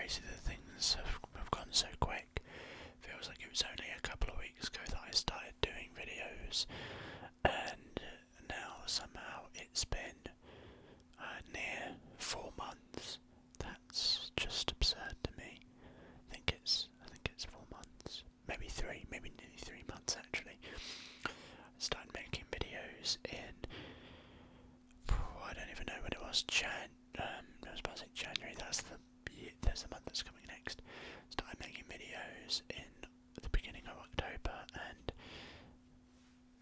crazy that things have gone so quick. Feels like it was only a couple of weeks ago that I started doing videos, and now somehow it's been near 4 months. That's just absurd to me. I think it's 4 months, maybe nearly 3 months actually. I started making videos in, I don't even know when it was, I was about to say January, there's the month that's coming next. Started making videos in the beginning of October, and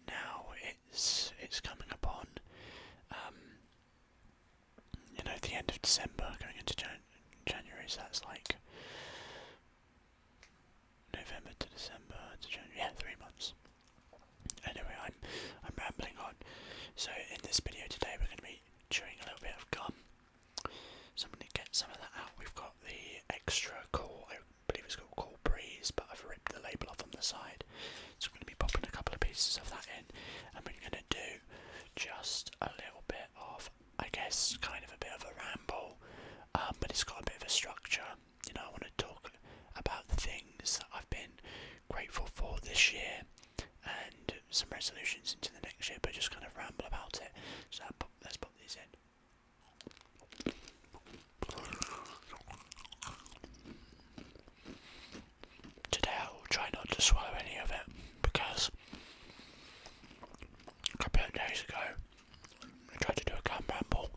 now it's coming upon the end of December going into January, so that's like November to December to January, yeah, 3 months. Anyway, I'm rambling on. So in this video today we're going to be chewing a little bit of gum. So I'm going to get some of that out. We've got the extra cool, I believe it's called Cool Breeze, but I've ripped the label off on the side. So I'm going to be popping a couple of pieces of that in, and we're going to do just a little bit of, I guess, kind of a bit of a ramble, but it's got a bit of a structure. I want to talk about the things that I've been grateful for this year, and some resolutions into the next year, but just kind of ramble about it. So let's pop these in. Today I will try not to swallow any of it, because a couple of days ago I tried to do a gum ramble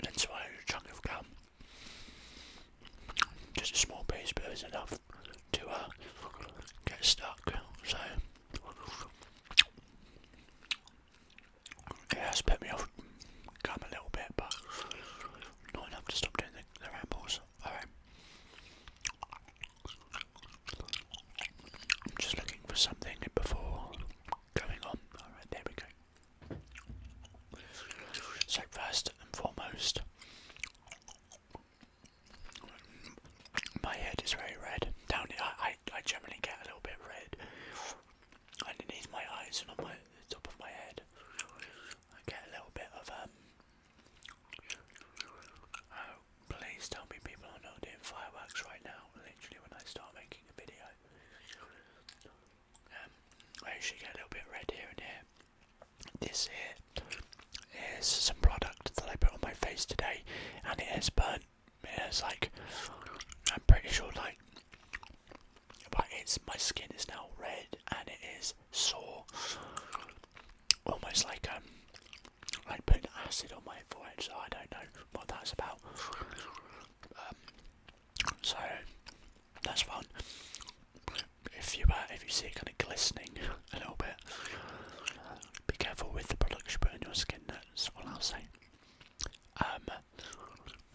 and swallowed a chunk of gum. Just a small piece, but it was enough to get stuck, so it has put me off gum a little bit, but not enough to stop doing the rambles. Alright. I'm just looking for something before going on. Alright, there we go. So first and foremost, my head is very red. Down here, I generally get a little bit red underneath my eyes and on the top of my head. I get a little bit of oh, please tell me people are not doing fireworks right now. Literally when I start making a video, I usually get a little bit red here and here. This here is some product that I put on my face today, and it has burnt. It has, like, I'm pretty sure, like, but my skin is now red and it is sore, almost like putting acid on my forehead. So I don't know what that's about. So that's fun. If you see it kind of glistening a little bit, be careful with the products you put on your skin. That's all I'll say.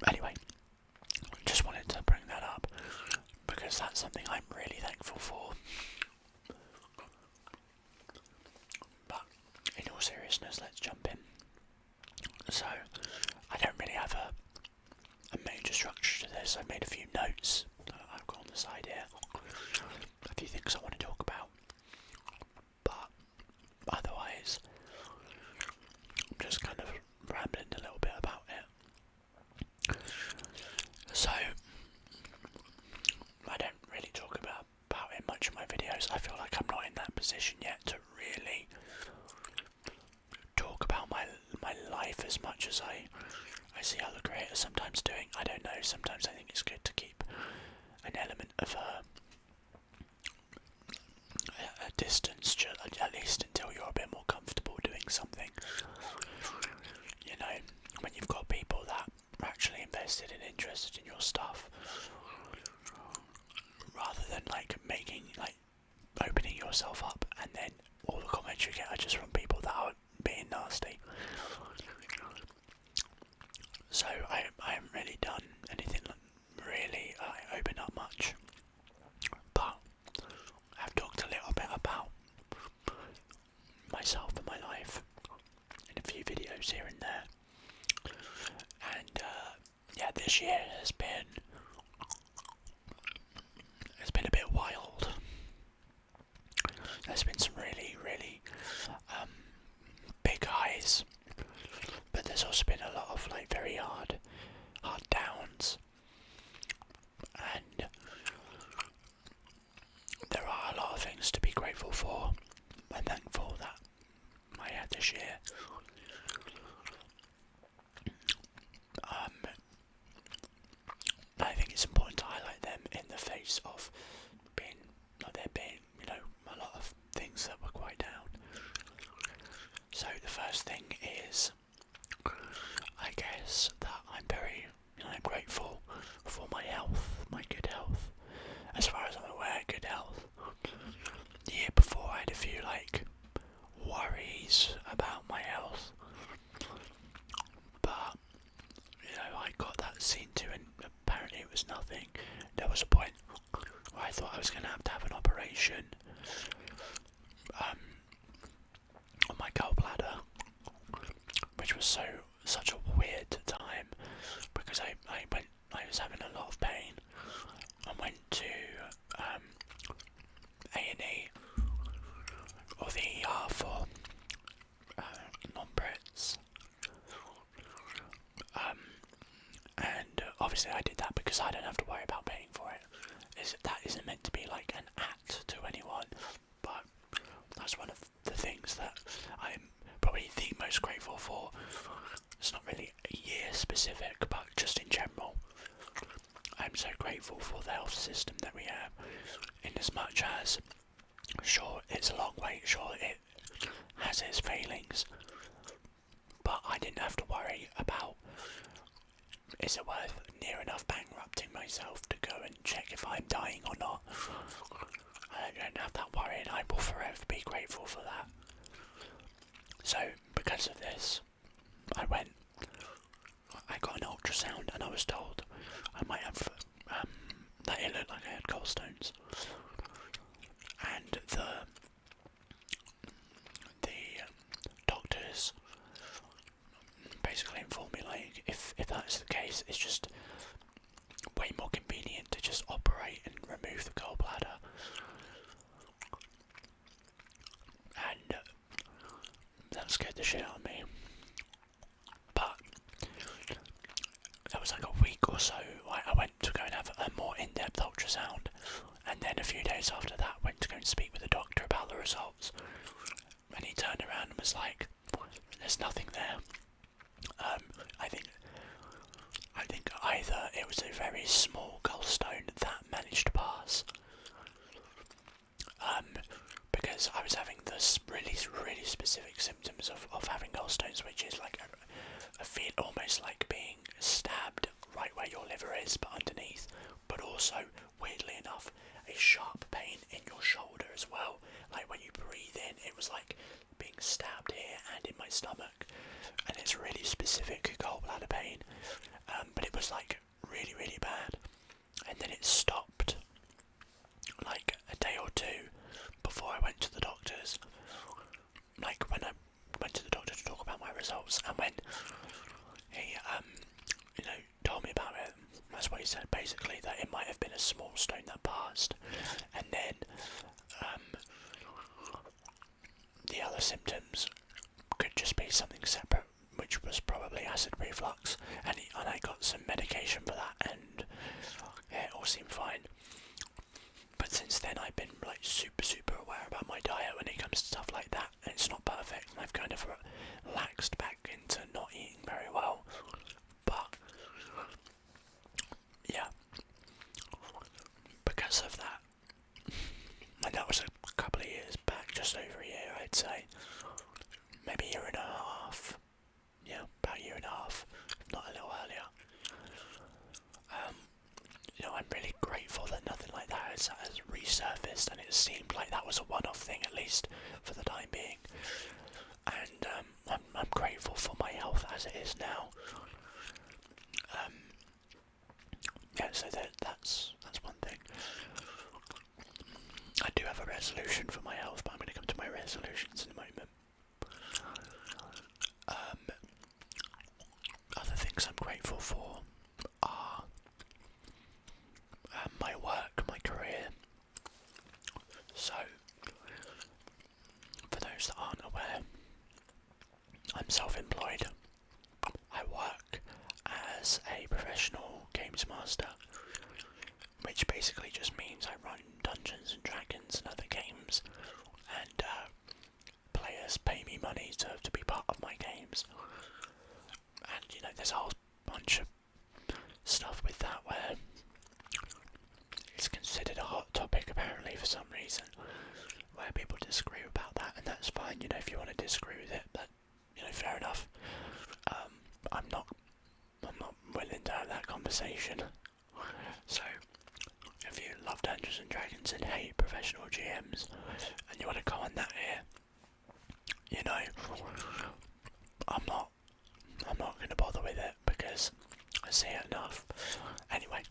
Anyway, just wanted to bring that up because that's something I'm really thankful for. But in all seriousness, let's jump in. So I don't really have a major structure to this. I made a few notes that I've got on the side here, a few things I want to talk about, but otherwise I'm just kind of rambling a little bit about it. So I don't really talk about it much in my videos. I feel like I'm not in that position yet to really talk about my life as much as I see other creators sometimes doing. I don't know, sometimes I think it's good to keep an element of a distance, at least until you're a bit more comfortable doing something. When you've got people that are actually invested and interested in your stuff, rather than opening yourself up and then all the comments you get are just from people that are being nasty. So I haven't really done anything really open up much, but I've talked a little bit about So the first thing is, I guess that I'm very, I'm grateful for my health, my good health. As far as I'm aware, good health. The year before I had a few worries about my health, but I got that seen to, and apparently it was nothing. There was a point where I thought I was going to have an operation on my gallbladder, which was such a weird time because I was having a lot of pain. I went to A&E or the ER for non-Brits, and obviously I did that because I don't have to worry about paying for it. That isn't meant to be like an act to anyone, but that's one of the things that I'm probably the most grateful for. It's not really year specific, but just in general, I'm so grateful for the health system that we have, in as much as, sure, it's a long wait, sure, it has its failings, but I didn't have to worry about, is it worth near enough bankrupting myself to go and check if I'm dying or not. I don't have that worry, and I will forever be grateful for that. So, because of this, I got an ultrasound, and I was told I might have, that it looked like I had gallstones. And the doctors basically informed me, like, if that's the case, it's just way more convenient to just operate and remove the gallbladder. And that scared the shit out of me. But that was like a week or so. I went to go and have a more in-depth ultrasound, and then a few days after that went to go and speak with the doctor about the results. And he turned around and was like, "There's nothing there." I think either it was a very small gallstone that managed to pass, because I was having this really specific symptoms of having gallstones, which is like a feel almost like being stabbed right where your liver is, but underneath, but also, weirdly enough, a sharp pain in your shoulder as well. Like when you breathe in, it was like being stabbed here and in my stomach, and it's really specific gallbladder pain, but it was like really bad, and then it stopped like a day or two before I went to the doctors. Like when I went to the doctor to talk about my results, and when he told me about it, that's what he said, basically, that it might have been a small stone that passed, and then the other symptoms could just be something separate, which was probably acid reflux, and I got some medication for that, and it all seemed fine. But since then I've been like super aware about my diet when it comes to stuff like that, and it's not perfect, and I've kind of relaxed back into not eating very well. But yeah, because of that, and that was a couple of years back, just over a year I'd say, maybe a year and a half, yeah, about a year and a half, if not a little earlier. I'm really grateful that nothing like that has resurfaced, and it seemed like that was a one-off thing, at least for the time being. And I'm grateful for my health as it is now. So that's one thing. I do have a resolution for my health, but I'm going to come to my resolutions in a moment. Other things I'm grateful for are my work, my career. So, for those that aren't aware, I'm self-employed. I work as a professional games master, which basically just means I run Dungeons and Dragons and other games, and players pay me money to be part of my games. And there's a whole bunch of stuff with that where it's considered a hot topic apparently for some reason, where people disagree about that, and that's fine, if you want to disagree with it, but conversation. So, if you love Dungeons and Dragons and hate professional GMs, and you want to comment that here, you know, I'm not going to bother with it because I see it enough. Anyway,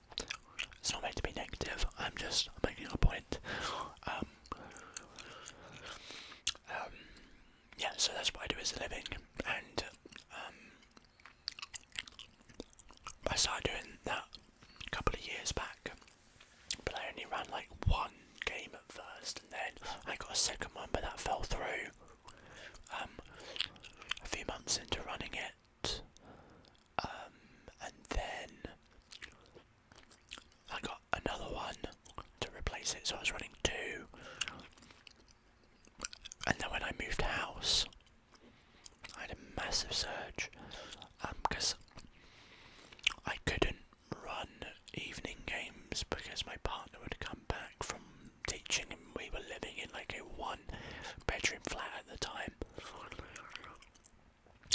it's not meant to be negative. I'm just making a point. Yeah, so that's what I do as a living, and I started doing that a couple of years back, but I only ran like one game at first, and then I got a second one, but that fell through. A few months into running it, and then I got another one to replace it, so I was running two. And then when I moved house, I had a massive surge, because I couldn't run evening games because my partner would come back from teaching and we were living in like a one bedroom flat at the time.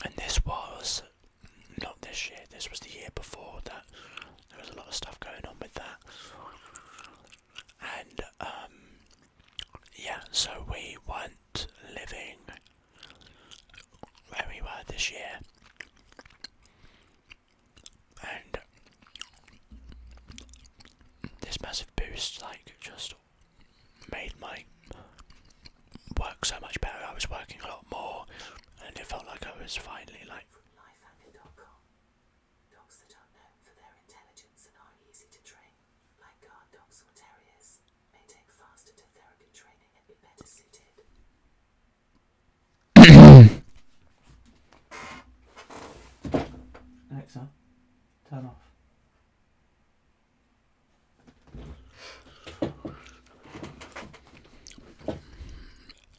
And this was not this year, this was the year before that. There was a lot of stuff going on with that. And yeah, so we weren't living where we were this year. And this massive boost like just made my work so much better. I was working a lot more and it felt like I was finally like Lifehacker.com. Dogs that are known for their intelligence and are easy to train, like guard dogs or terriers, may take faster to therapy training and be better suited. Alexa, turn off.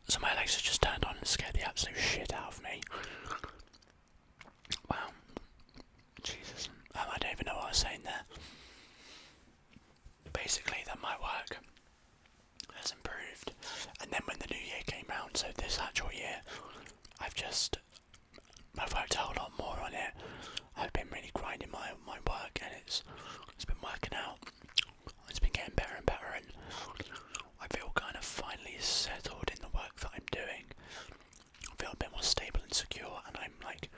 So my Alexa just turned on and scared the absolute shit out of me. Wow. Jesus. I don't even know what I was saying there. Basically that my work has improved. And then when the new year came round, so this actual year, I've worked a whole lot more on it. I've been really grinding my work and it's been working out. It's been getting better and better, and I feel kind of finally settled in the work that I'm doing. I feel a bit more stable and secure, and I'm like,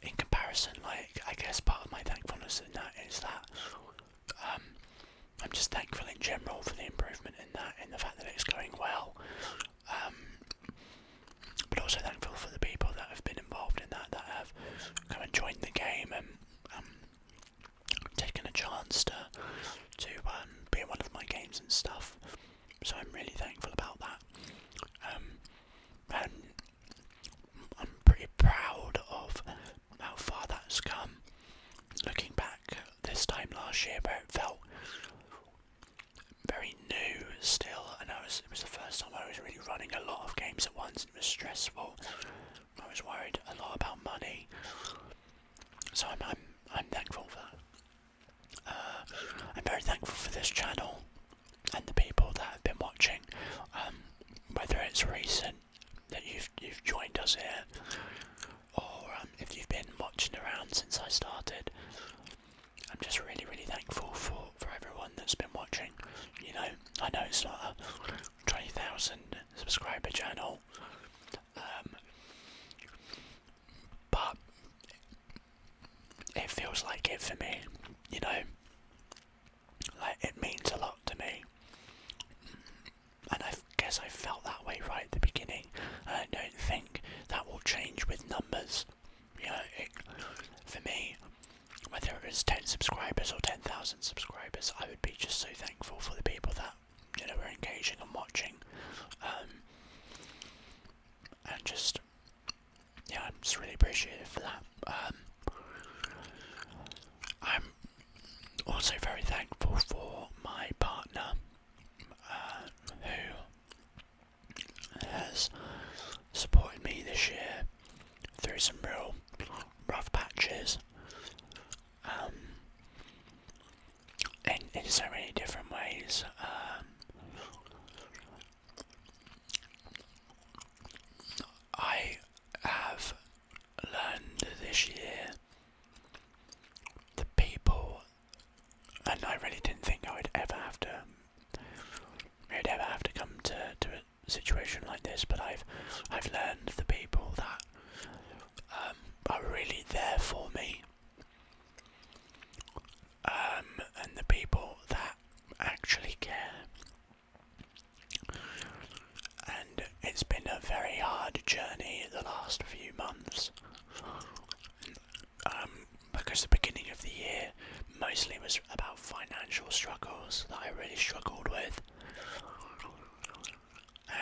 in comparison, like, I guess part of my thankfulness in that is that I'm just thankful in general for the improvement in that, in the fact that it's going well, but also thankful for the people that have been involved in that have come and joined the game and taken a chance to be in one of my games and stuff. So I'm really thankful about that. And I'm pretty proud of how far that's come. Looking back this time last year where it felt very new still, and it was the first time I was really running a lot of games at once. It was stressful. I was worried a lot about money. So I'm thankful for that. I'm very thankful for this channel and the people that have been watching, whether it's recent that you've joined us here, or if you've been watching around since I started. I'm just really, really thankful for everyone that's been watching. You know, I know it's not a 20,000 subscriber channel, but it feels like it for me, you know. Like, it means a lot to me, and I guess I felt that way right at the beginning, and I don't think that will change with numbers. You know, for me, whether it was 10 subscribers or 10,000 subscribers, I would be just so thankful for the people that, you know, were engaging and watching, and just, yeah, I'm just really appreciative for that. I'm also very thankful for my partner, who has supported me this year through some real rough patches, in so many different ways. I have learned this year situation like this, but I've learned the people that are really there for me, and the people that actually care. And it's been a very hard journey the last few months, because the beginning of the year mostly was about financial struggles that I really struggled with,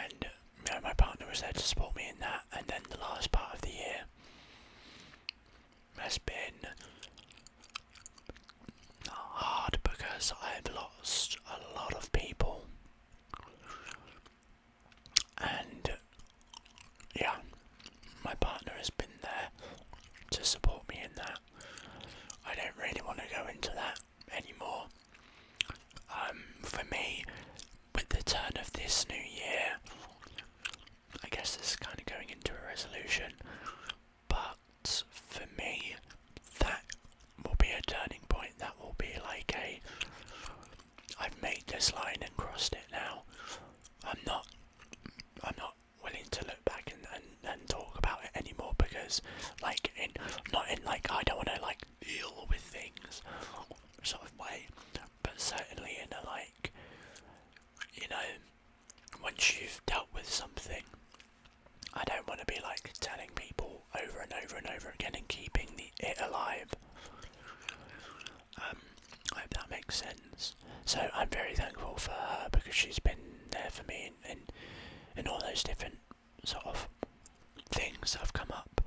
and my partner was there to support me in that. And then the last part of the year has been hard because I've lost a lot of people, and yeah, my partner has been there to support me in that. I don't really want to go into that anymore. For me, with the turn of this new year, I guess this is kind of going into a resolution, but for me, that will be a turning point. That will be like I've made this line and crossed it now. I'm not willing to look back and talk about it anymore, because not in like I don't want to like deal with things sort of way, but certainly in a like, once you've dealt with something, I don't want to be like telling people over and over and over again and keeping it alive. I hope that makes sense. So I'm very thankful for her, because she's been there for me in all those different sort of things that have come up.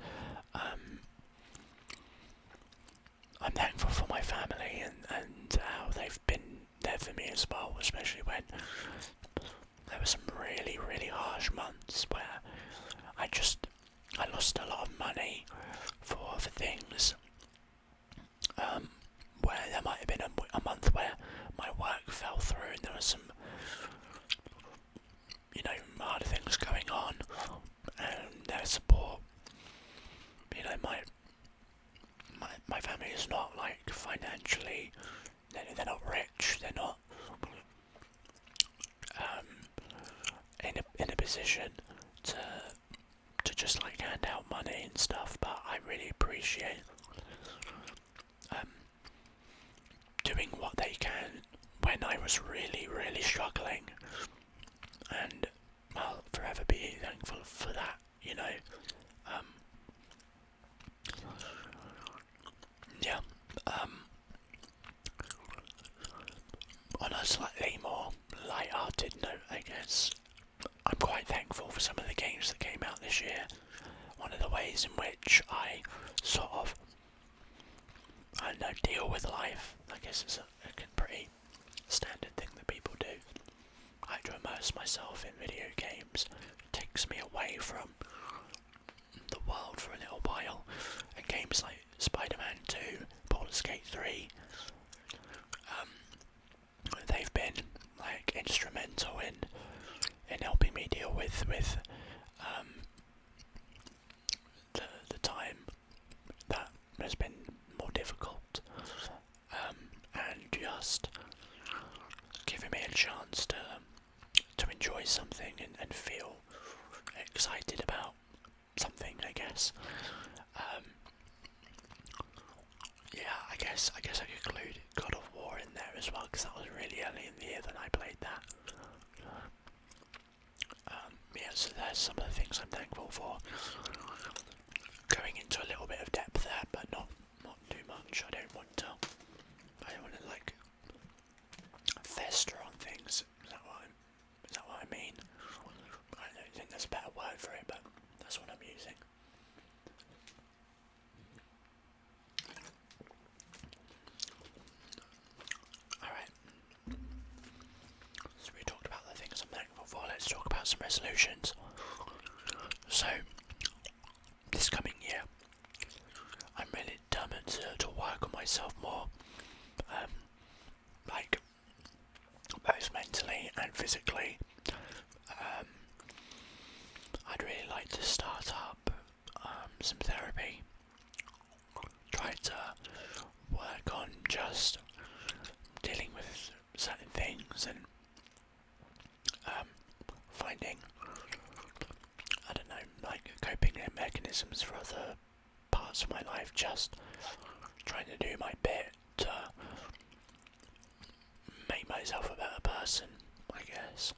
I'm thankful for my family and how they've been there for me as well, especially when there were some really, really harsh months where I lost a lot of money for things, where there might have been a month where my work fell through and there was some, harder things going on, and their support. My family is not like financially, they're not rich, they're not in a position to just like hand out money and stuff, but I really appreciate doing what they can when I was really, really struggling, and I'll forever be thankful for that, yeah. On a slightly more light-hearted note, I guess, I'm quite thankful for some of the games that came out this year. One of the ways in which I sort of, deal with life, I guess it's a pretty standard thing that people do. I like to immerse myself in video games. It takes me away from the world for a little while. And games like Spider-Man 2, Baldur's Gate 3, they've been like instrumental in helping me deal with the time that has been more difficult, and just giving me a chance to enjoy something and feel excited about something, I guess. Yeah, I guess I could include God of War in there as well, because that was really early in the year that I played that. Yeah, so there's some of the things I'm thankful for. Going into a little bit of depth there, but not too much. I don't want to like fester on things. Is that what I mean? I don't think there's a better word for it, but that's what I'm using. Alright. So we talked about the things I'm thankful for. Let's talk about some resolutions. So, this coming year, I'm really determined to work on myself more, like both mentally and physically. I'd really like to start up some therapy, try to work on just dealing with certain things and finding mechanisms for other parts of my life, just trying to do my bit to make myself a better person, I guess.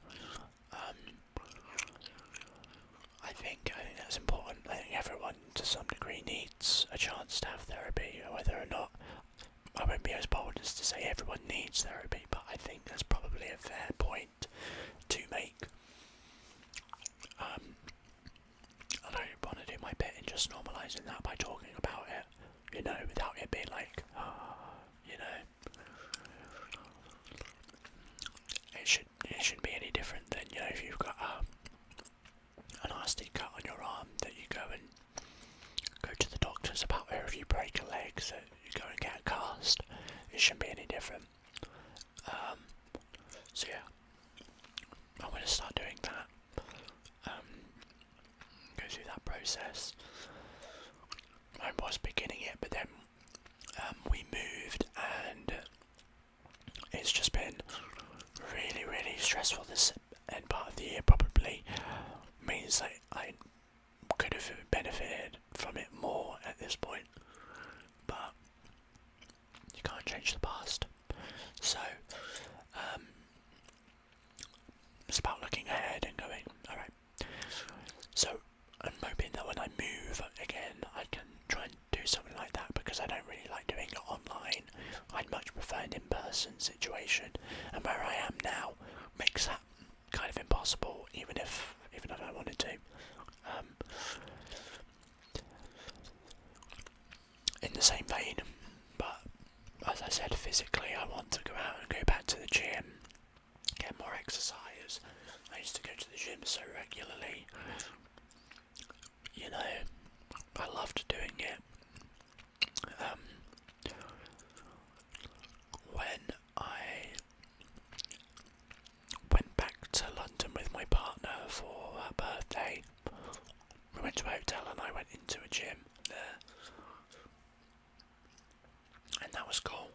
I think that's important. I think everyone to some degree needs a chance to have therapy, whether or not, I won't be as bold as to say everyone needs therapy, but I think that's probably a fair point to make. And I want to do my bit in just normalising that by talking about it, without it being like, it shouldn't be any different than, if you've got a nasty cut on your arm that you go to the doctors about, or if you break a leg so you go and get a cast. It shouldn't be any different. So yeah, I'm going to start doing that. Go through that process. I was beginning it, but then we moved, and it's just been really, really stressful. This end part of the year probably means that I could have benefited from it more at this point, but you can't change the past. So it's about looking ahead and going, alright, so I'm hoping that when I move again I can try and do something like that, because I don't really like doing it online. I'd much prefer an in-person situation, and where I am now makes that kind of impossible, even if I wanted to. In the same vein, but as I said, physically I want to go out and go back to the gym, get more exercise. I used to go to the gym so regularly, I loved doing it. When I went back to London with my partner for her birthday, we went to a hotel and I went into a gym there, and that was cool.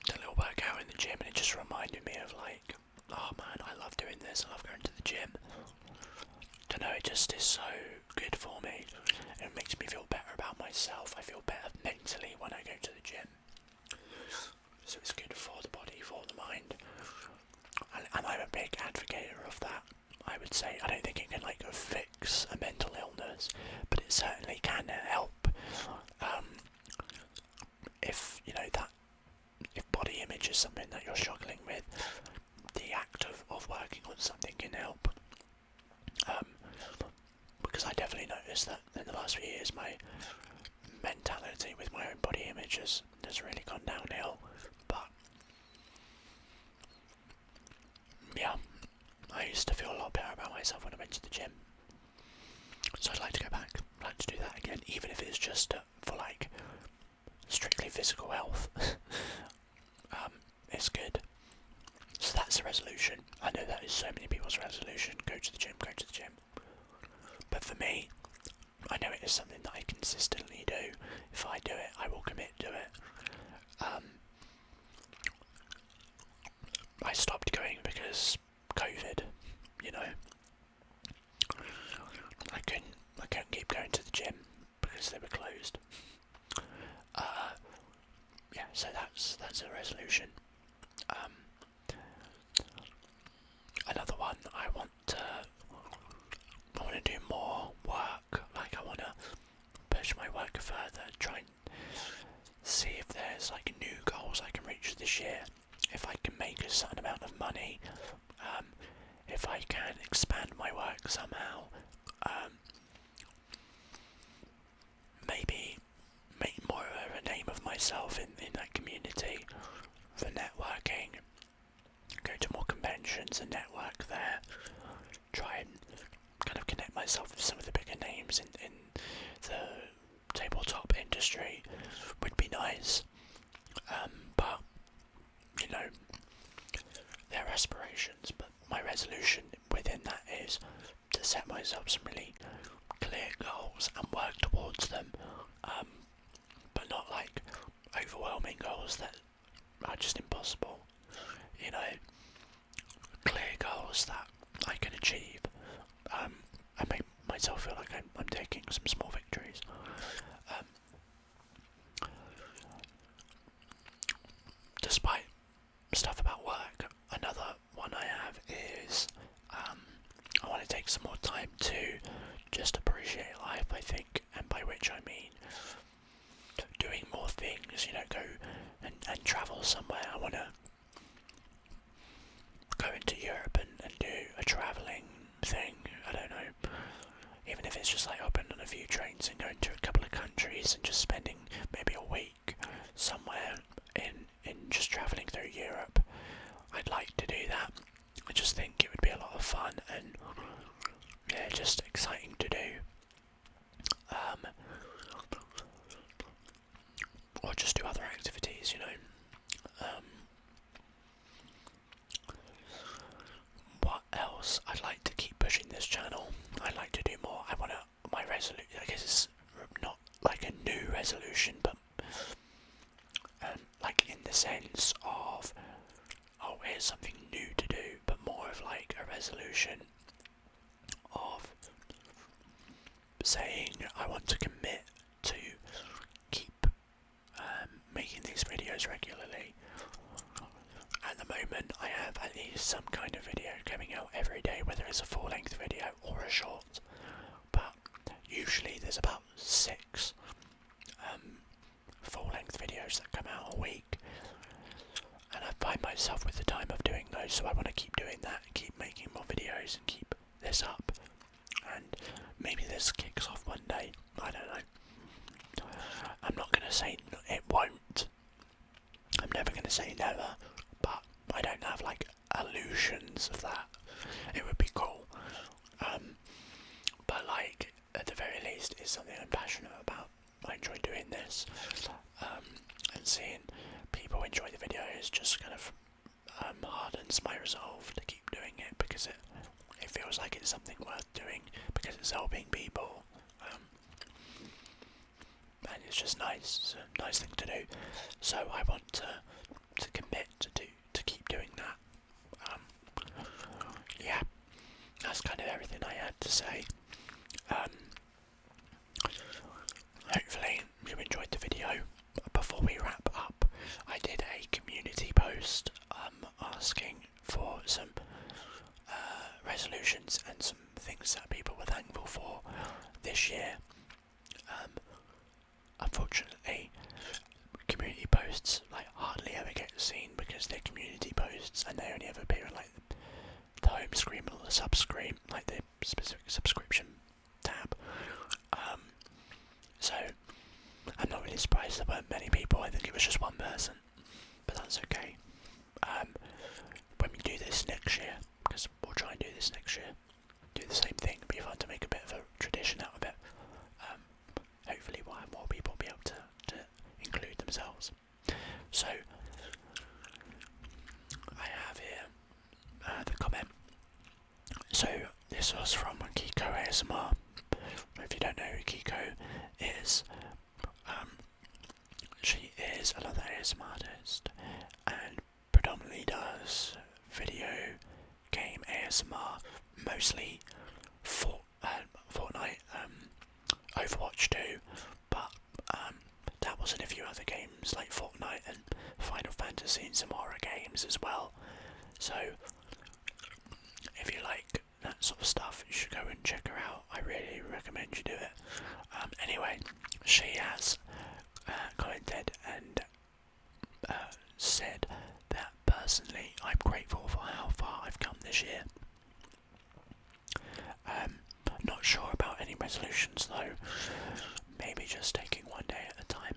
A little workout in the gym, and it just reminded me of like, oh man, I love doing this, I love going to the gym. Don't know, it just is so good for me. It makes me feel better about myself. I feel better mentally when I go to the gym. So it's good for the body, for the mind. And I'm a big advocate of that, I would say. I don't think it can fix a mental illness, but it certainly can help. If body image is something that you're struggling with, the act of working on something can help. Because I definitely noticed that in the last few years my mentality with my own body image has really gone downhill. But yeah, I used to feel a lot better about myself when I went to the gym. So I'd like to go back. I'd like to do that again, even if it's just for strictly physical health. It's good. So that's the resolution. I know that is so many people's resolution. Go to the gym, go to the gym. But for me, I know it is something that I consistently do. If I do it, I will commit to it. I stopped going because COVID, I couldn't keep going to the gym because they were closed. Yeah, so that's a resolution. Another one, I want to do more work. I want to push my work further, try and see if there's new goals I can reach this year. If I can make a certain amount of money, if I can expand my work somehow, maybe make more of a name of myself in that community for networking, go to more conventions and network there, try and kind of connect myself with some of the bigger names in the tabletop industry would be nice. But they're aspirations, but my resolution within that is to set myself some really clear goals and work towards them, but not overwhelming goals that are just impossible. Clear goals that I can achieve, some small victories. Despite stuff about work, another one I have is I want to take some more time to just appreciate life, I think, and by which I mean doing more things, go and travel somewhere. I want to go into Europe and do a travelling thing, I don't know, even if it's just like hopping on a few trains and going to a couple of countries and just spending maybe a week somewhere in just travelling through Europe. I'd like to do that. I just think it would be a lot of fun and yeah, just exciting to do. Or just do other activities, What else? I'd like to keep pushing this channel. I'd like to do more. My resolution, I guess it's not like a new resolution, but like in the sense of, oh, here's something new to do, but more of like a resolution of saying I want to commit to keep making these videos regularly. At the moment I have at least some kind of video coming out every day, whether it's a full-length video or a short, but usually there's about 6 full-length videos that come out a week, and I find myself with the time of doing those, so I want to keep doing that, keep making more videos and keep this up, and maybe this kicks off one day, I don't know. I'm not going to say it won't, I'm never going to say never, but I don't have like illusions of that. It would be cool, but like at the very least it's something I'm passionate about. I enjoy doing this, and seeing people enjoy the videos just kind of hardens my resolve to keep doing it, because it feels like it's something worth doing, because it's helping people, and it's just nice. It's a nice thing to do, so I want to commit to keep doing that. Yeah, that's kind of everything I had to say. Hopefully you enjoyed the video. Before we wrap up, I did a community post asking for some resolutions and some things that people were thankful for this year. Unfortunately, community posts like hardly ever get seen because they're community posts and they only ever appear in like the home screen or the sub screen, like the specific subscription tab. So I'm not really surprised there weren't many people. I think it was just one person, but that's okay. When we do this next year, because we'll try and do this next year, do the same thing. It'd be fun to make a bit of a tradition out of it. Hopefully we'll have more people be able to include themselves. So I have here the comment. So this was from Kiko ASMR. If you don't know who Kiko is, she is another ASMR artist and predominantly does video game ASMR, mostly Fortnite, Overwatch 2, but dabbles in a few other games like Fortnite and Final Fantasy and some horror games as well. So if you like that sort of stuff, you should go and check her out. I really recommend you do it. Anyway, she has commented and said that personally I'm grateful for how far I've come this year. Not sure about any resolutions though, maybe just taking one day at a time.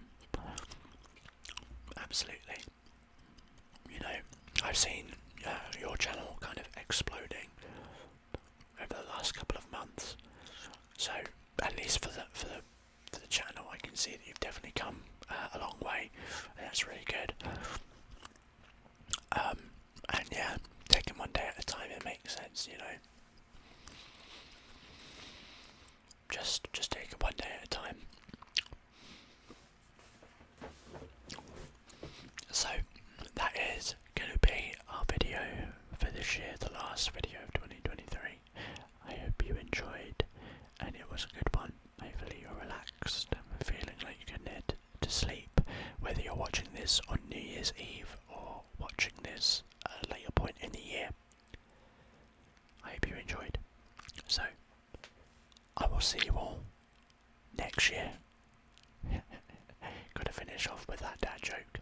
Absolutely. I've seen your channel kind of exploding over the last couple of months, so at least for the channel I can see that you've definitely come a long way, and that's really good. And yeah, taking one day at a time, it makes sense, Just take it one day at a time. So that is going to be our video for this year, the last video of 2023. I hope you enjoyed, and it was a good one. Hopefully videos at a later point in the year. I hope you enjoyed. So, I will see you all next year. Gotta finish off with that dad joke.